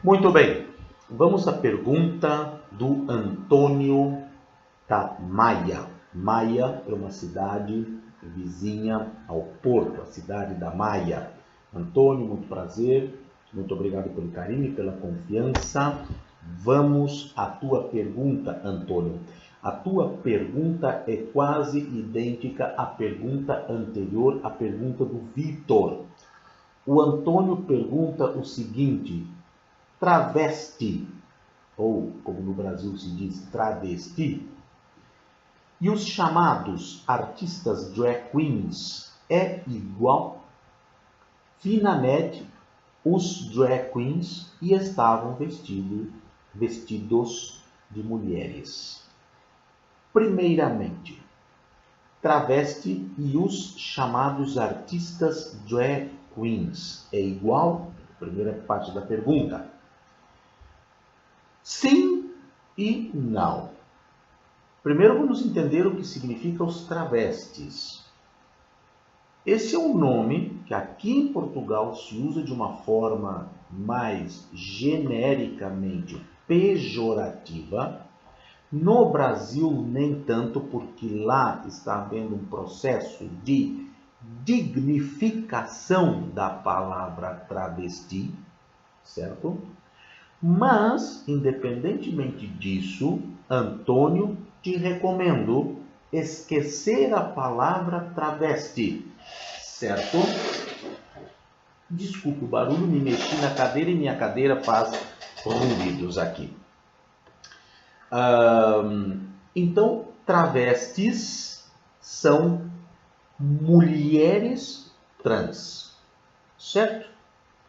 Muito bem, vamos à pergunta do Antônio da Maia. Maia é uma cidade vizinha ao Porto, a cidade da Maia. Antônio, muito prazer, muito obrigado pelo carinho e pela confiança. Vamos à tua pergunta, Antônio. A tua pergunta é quase idêntica à pergunta anterior, à pergunta do Vitor. O Antônio pergunta o seguinte: travesti, ou como no Brasil se diz, travesti, e os chamados artistas drag queens é igual? Vi na net os drag queens e estavam vestidos de mulheres. Primeiramente, travesti e os chamados artistas drag queens é igual? Primeira parte da pergunta. Sim e não. Primeiro vamos entender o que significa os travestis. Esse é um nome que aqui em Portugal se usa de uma forma mais genericamente pejorativa. No Brasil, nem tanto, porque lá está havendo um processo de dignificação da palavra travesti, certo? Mas, independentemente disso, Antônio, te recomendo esquecer a palavra travesti, certo? Desculpe o barulho, me mexi na cadeira e minha cadeira faz ruídos aqui. Então, travestis são mulheres trans, certo?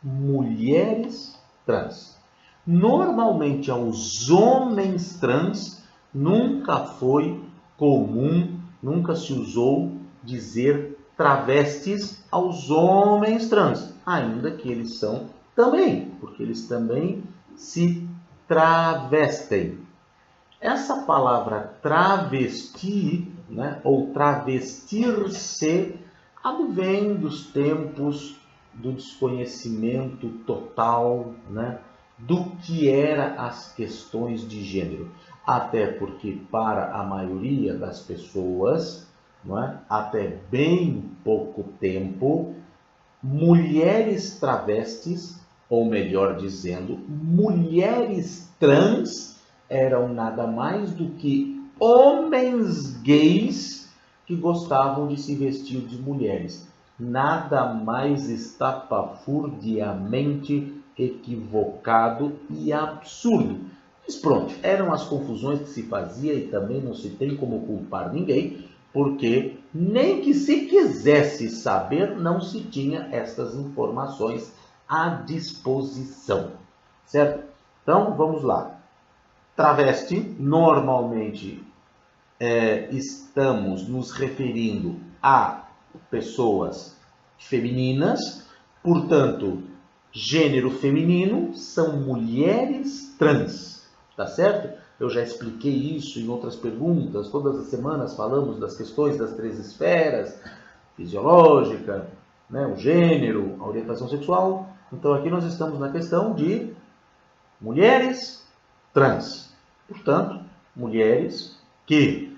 Mulheres trans. Normalmente, aos homens trans, nunca foi comum, nunca se usou dizer travestis aos homens trans, ainda que eles são também, porque eles também se travestem. Essa palavra travesti, né, ou travestir-se, advém dos tempos do desconhecimento total, né, do que eram as questões de gênero. Até porque, para a maioria das pessoas, não é, até bem pouco tempo, mulheres travestis, ou melhor dizendo, mulheres trans, eram nada mais do que homens gays que gostavam de se vestir de mulheres. Nada mais estapafurdiamente equivocado e absurdo. Mas pronto, eram as confusões que se fazia e também não se tem como culpar ninguém, porque nem que se quisesse saber, não se tinha estas informações à disposição, certo? Então, vamos lá. Travesti, normalmente estamos nos referindo a pessoas femininas, portanto, gênero feminino são mulheres trans, tá certo? Eu já expliquei isso em outras perguntas, todas as semanas falamos das questões das 3 esferas, fisiológica, né, o gênero, a orientação sexual. Então aqui nós estamos na questão de mulheres trans. Portanto, mulheres que,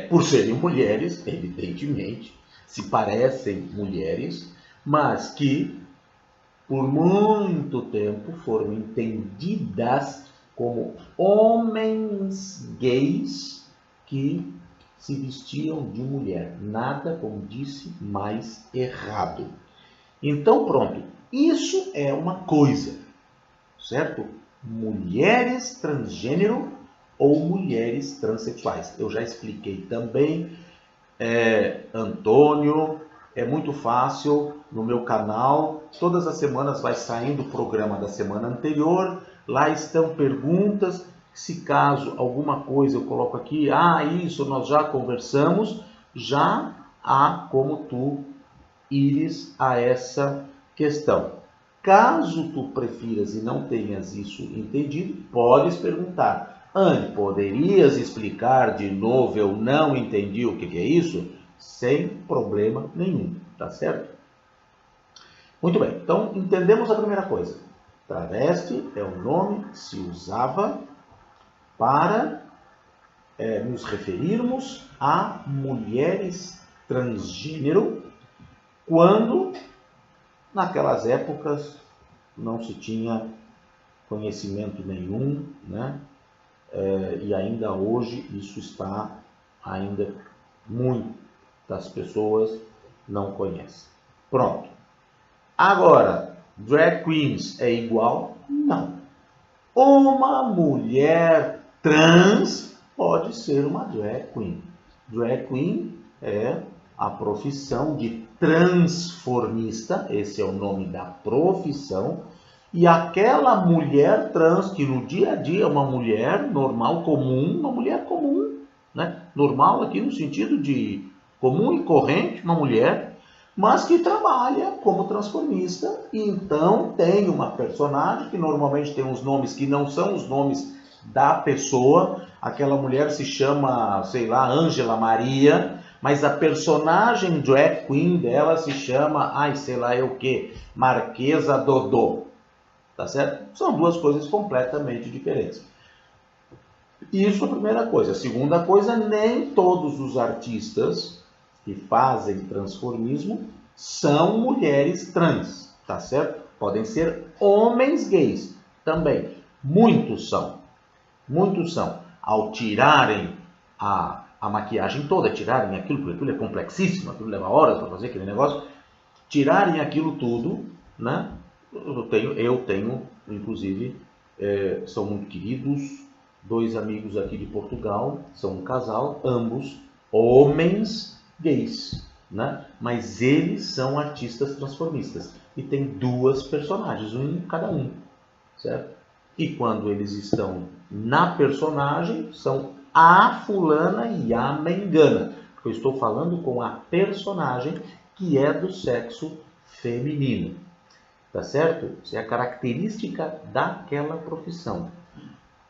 por serem mulheres, evidentemente, se parecem mulheres, mas que por muito tempo foram entendidas como homens gays que se vestiam de mulher. Nada, como disse, mais errado. Então, pronto. Isso é uma coisa, certo? Mulheres transgênero ou mulheres transexuais. Eu já expliquei também, Antônio, é muito fácil no meu canal. Todas as semanas vai saindo o programa da semana anterior. Lá estão perguntas. Se caso alguma coisa eu coloco aqui, isso nós já conversamos, já há como tu ires a essa questão. Caso tu prefiras e não tenhas isso entendido, podes perguntar: Anne, poderias explicar de novo? Eu não entendi o que é isso? Sem problema nenhum, tá certo? Muito bem, então entendemos a primeira coisa. Travesti é o nome que se usava para nos referirmos a mulheres transgênero, quando naquelas épocas não se tinha conhecimento nenhum, né? E ainda hoje isso está, ainda muitas pessoas não conhecem. Pronto. Agora, drag queens é igual? Não. Uma mulher trans pode ser uma drag queen. Drag queen é a profissão de transformista, esse é o nome da profissão, e aquela mulher trans que no dia a dia é uma mulher normal, comum, uma mulher comum, né? Normal aqui no sentido de comum e corrente, uma mulher, mas que trabalha como transformista, e então tem uma personagem que normalmente tem uns nomes que não são os nomes da pessoa. Aquela mulher se chama, sei lá, Ângela Maria, mas a personagem drag queen dela se chama, sei lá eu o que, Marquesa Dodô. Tá certo? São duas coisas completamente diferentes. Isso é a primeira coisa. A segunda coisa, nem todos os artistas que fazem transformismo são mulheres trans, tá certo? Podem ser homens gays também. Muitos são. Muitos são. Ao tirarem a maquiagem toda, tirarem aquilo, porque aquilo é complexíssimo, aquilo leva horas para fazer aquele negócio, tirarem aquilo tudo, né? Eu tenho, inclusive, são muito queridos, dois amigos aqui de Portugal, são um casal, ambos homens gays, né? Mas eles são artistas transformistas e tem duas personagens, um cada um, certo? E quando eles estão na personagem, são a fulana e a mengana, porque eu estou falando com a personagem que é do sexo feminino. Tá certo? Isso é a característica daquela profissão.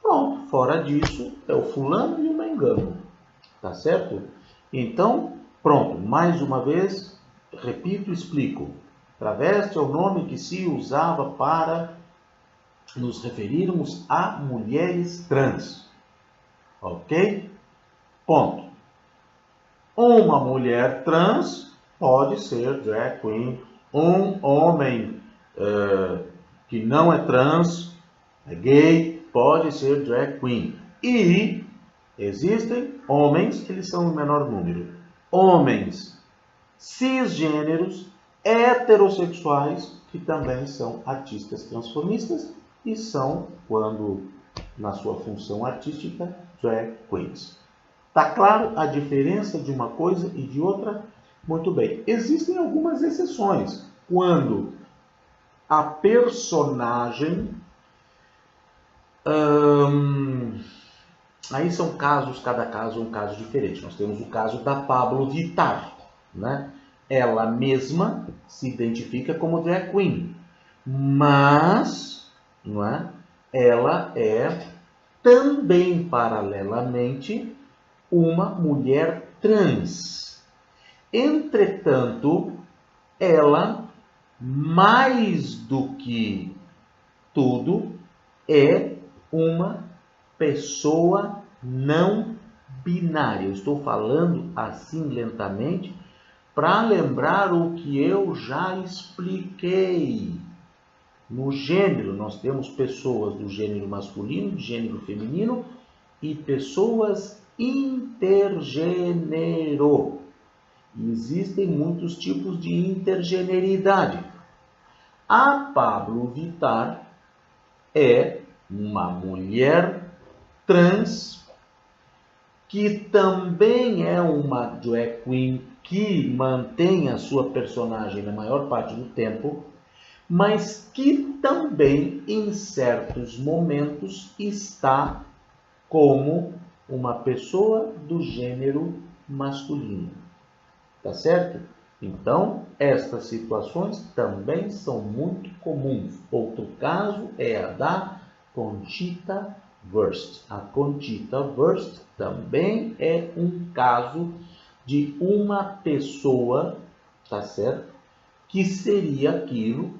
Pronto, fora disso, é o fulano e o mengano. Tá certo? Então, pronto, mais uma vez, repito e explico. Travesti é o nome que se usava para nos referirmos a mulheres trans. Ok? Ponto. Uma mulher trans pode ser drag queen. Um homem que não é trans, é gay, pode ser drag queen. E existem homens que eles são em menor número. Homens cisgêneros, heterossexuais, que também são artistas transformistas e são, quando na sua função artística, drag queens. Tá claro a diferença de uma coisa e de outra? Muito bem. Existem algumas exceções. Quando a personagem... aí são casos, cada caso é um caso diferente. Nós temos o caso da Pablo Vittar, né? Ela mesma se identifica como drag queen, mas, não é? Ela é também, paralelamente, uma mulher trans. Entretanto, ela, mais do que tudo, é uma pessoa não binária. Eu estou falando assim lentamente para lembrar o que eu já expliquei. No gênero, nós temos pessoas do gênero masculino, do gênero feminino e pessoas intergênero. Existem muitos tipos de intergeneridade. A Pablo Vittar é uma mulher trans que também é uma drag queen que mantém a sua personagem na maior parte do tempo, mas que também em certos momentos está como uma pessoa do gênero masculino. Tá certo? Então, estas situações também são muito comuns. Outro caso é a da Conchita Wurst. A Conchita Wurst também é um caso de uma pessoa, tá certo? Que seria aquilo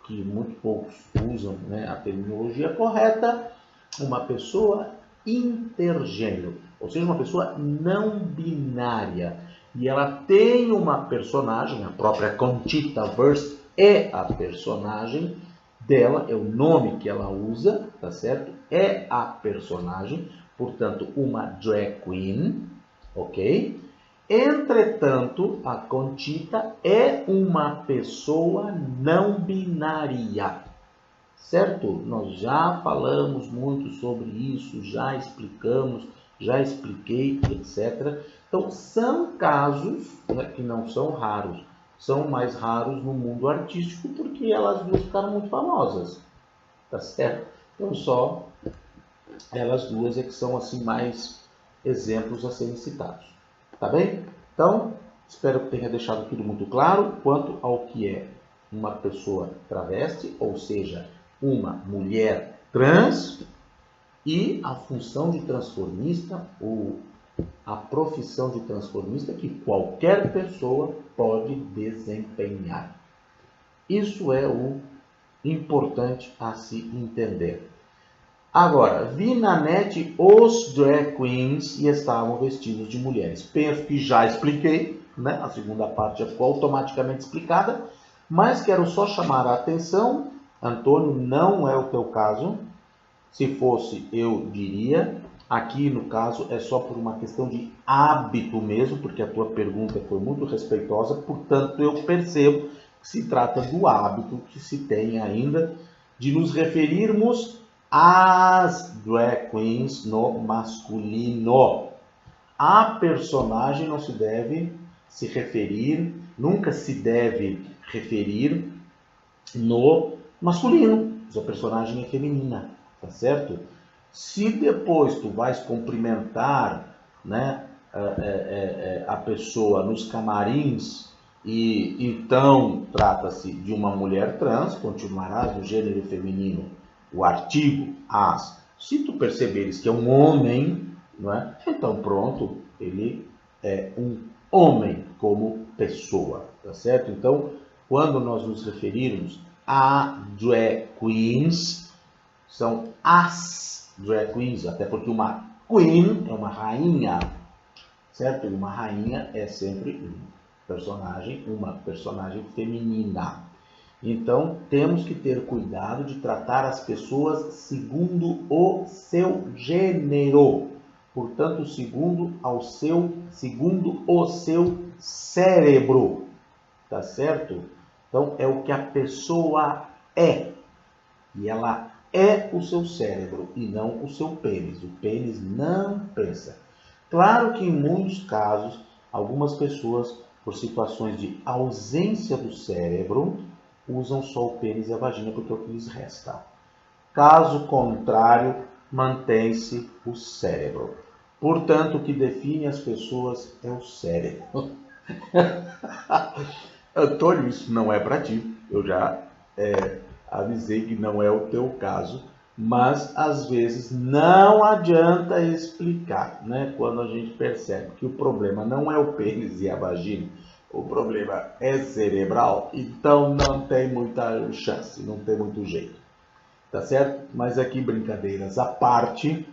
que muito poucos usam, né, a terminologia correta, uma pessoa intergênero, ou seja, uma pessoa não binária. E ela tem uma personagem, a própria Conchita Wurst é a personagem dela, é o nome que ela usa, tá certo? É a personagem, portanto, uma drag queen, ok? Entretanto, a Conchita é uma pessoa não binária, certo? Nós já falamos muito sobre isso, já explicamos, já expliquei, etc. Então, são casos, né, que não são raros, são mais raros no mundo artístico porque elas duas ficaram muito famosas, tá certo? Então, só elas duas é que são assim mais exemplos a serem citados. Tá bem? Então, espero que tenha deixado tudo muito claro quanto ao que é uma pessoa travesti, ou seja, uma mulher trans, e a função de transformista, ou a profissão de transformista que qualquer pessoa pode desempenhar. Isso é o importante a se entender. Agora, vi na net os drag queens e estavam vestidos de mulheres. Penso que já expliquei, né? A segunda parte já ficou automaticamente explicada, mas quero só chamar a atenção, Antônio, não é o teu caso. Se fosse, eu diria. Aqui, no caso, é só por uma questão de hábito mesmo, porque a tua pergunta foi muito respeitosa, portanto, eu percebo que se trata do hábito que se tem ainda de nos referirmos as drag queens no masculino. A personagem não se deve se referir, nunca se deve referir no masculino, se a personagem é feminina, tá certo? Se depois tu vais cumprimentar, né, a pessoa nos camarins e então trata-se de uma mulher trans, continuarás no gênero feminino o artigo as. Se tu perceberes que é um homem, não é? Então pronto, ele é um homem como pessoa, tá certo? Então, quando nós nos referirmos a drag queens, são as drag queens, até porque uma queen é uma rainha, certo? E uma rainha é sempre uma personagem feminina. Então, temos que ter cuidado de tratar as pessoas segundo o seu gênero. Portanto, segundo o seu cérebro. Tá certo? Então, é o que a pessoa é. E ela é o seu cérebro e não o seu pênis. O pênis não pensa. Claro que em muitos casos, algumas pessoas, por situações de ausência do cérebro, usam só o pênis e a vagina porque é o que lhes resta. Caso contrário, mantém-se o cérebro. Portanto, o que define as pessoas é o cérebro. Antônio, isso não é para ti. Eu já avisei que não é o teu caso, mas às vezes não adianta explicar, né? Quando a gente percebe que o problema não é o pênis e a vagina, o problema é cerebral, então não tem muita chance, não tem muito jeito, tá certo? Mas aqui, brincadeiras à parte,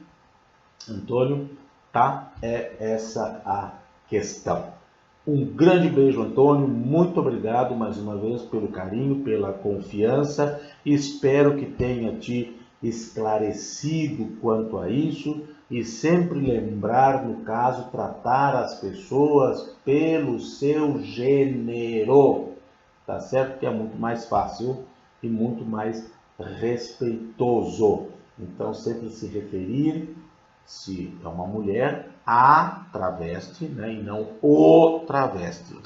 Antônio, tá? É essa a questão. Um grande beijo, Antônio, muito obrigado mais uma vez pelo carinho, pela confiança, espero que tenha te esclarecido quanto a isso, e sempre lembrar, no caso, tratar as pessoas pelo seu gênero, tá certo? Que é muito mais fácil e muito mais respeitoso. Então, sempre se referir, se é uma mulher, a travesti, né? E não o travesti,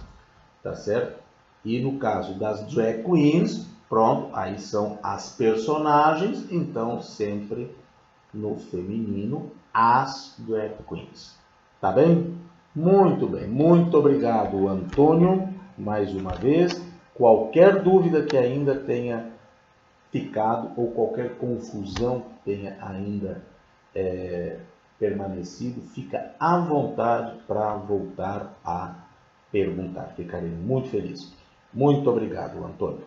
tá certo? E no caso das drag queens, pronto, aí são as personagens, então sempre no feminino, as drag queens. Tá bem? Muito bem, muito obrigado, Antônio, mais uma vez. Qualquer dúvida que ainda tenha ficado ou qualquer confusão que tenha ainda permanecido, fica à vontade para voltar a perguntar. Ficarei muito feliz. Muito obrigado, Antônio.